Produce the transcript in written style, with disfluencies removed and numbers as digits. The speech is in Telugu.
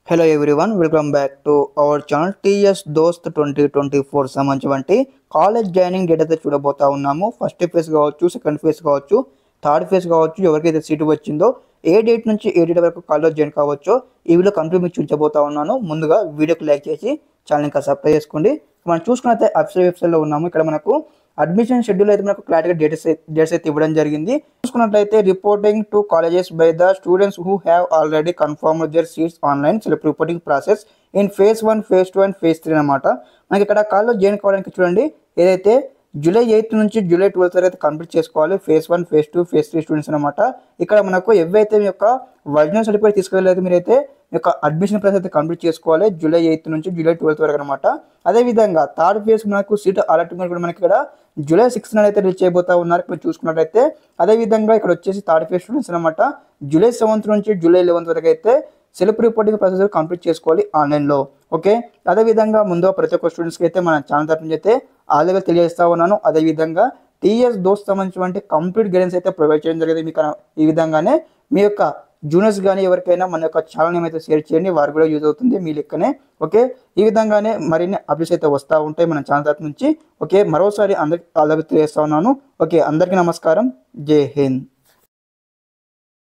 Hello everyone, welcome back to our channel TS దోస్త్ 2024 సంబంధించి కాలేజ్ జాయినింగ్ డేట్ అయితే చూడబోతా ఉన్నాము. ఫస్ట్ ఫేజ్ కావచ్చు, సెకండ్ ఫేజ్ కావచ్చు, థర్డ్ ఫేజ్ కావచ్చు, ఎవరికైతే సీటు వచ్చిందో ఏ డేట్ నుంచి ఏ డేట్ వరకు కాలేజ్ జాయిన్ కావచ్చో ఈ వీడియో కంప్లీట్ మీకు చూపించబోతా ఉన్నాను. ముందుగా వీడియోకి లైక్ చేసి ఛానల్ ఇంకా సబ్స్క్రైబ్ చేసుకోండి. మనం చూసుకున్నట్లయితే అఫీషియల్ వెబ్సైట్లో ఉన్నాము. ఇక్కడ మనకు అడ్మిషన్ షెడ్యూల్ అయితే మనకు క్లారిటీగా డేట్స్ అయితే ఇవ్వడం జరిగింది. చూసుకున్నట్లయితే reporting to colleges by the students who have already confirmed their seats online self reporting process in phase 1, phase 2 and phase 3 అనమాట. మనకి ఇక్కడ కాలేజ్ జాయిన్ కావడానికి చూడండి, ఏదైతే జూలై 8 నుంచి జూలై 12 వరకు అయితే కంప్లీట్ చేసుకోవాలి. ఫేజ్ 1, ఫేజ్ 2, ఫేజ్ 3 స్టూడెంట్స్ అనమాట. ఇక్కడ మనకు ఎవరైతే మీ యొక్క ఒరిజినల్ సర్టిఫికేట్ తీసుకెళ్ళలేదు మీరైతే మీ యొక్క అడ్మిషన్ ప్రాసెస్ అయితే కంప్లీట్ చేసుకోవాలి జూలై 8 నుంచి జూలై 12 వరకు అనమాట. అదేవిధంగా థర్డ్ ఫేజ్ మనకు సీట్ అలాట్మెంట్ కూడా మనకి ఇక్కడ జూలై 6 అయితే రీచ్ అయిపోతా ఉన్నారు. ఇప్పుడు చూసుకున్నట్లయితే అదేవిధంగా ఇక్కడ వచ్చేసి థర్డ్ ఫేజ్ స్టూడెంట్స్ అనమాట జూలై 7 నుంచి జూలై 11 వరకు అయితే సెల్ఫ్ రిపోర్టింగ్ ప్రాసెస్ కంప్లీట్ చేసుకోవాలి ఆన్లైన్లో. ఓకే, అదేవిధంగా ముందు ప్రతి ఒక్క స్టూడెంట్స్కి అయితే మన ఛానల్ తరఫు నుంచి అయితే ఆల్రెడీ తెలియజేస్తా ఉన్నాను. అదేవిధంగా టీఎస్ దోస్త్ సంబంధించి కంప్లీట్ గైడెన్స్ అయితే ప్రొవైడ్ చేయడం జరిగింది మీకు. ఈ విధంగానే మీ యొక్క జూనియర్స్ కానీ ఎవరికైనా మన యొక్క ఛానల్ ఏమైతే షేర్ చేయండి, వారికి కూడా యూజ్ అవుతుంది మీ లెక్కనే. ఓకే, ఈ విధంగానే మరిన్ని అప్డేట్స్ అయితే వస్తూ ఉంటాయి మన ఛానల్ తరఫు నుంచి. ఓకే, మరోసారి అందరికి ఆల్రెడీ తెలియజేస్తా ఉన్నాను. ఓకే, అందరికీ నమస్కారం. జై హింద్.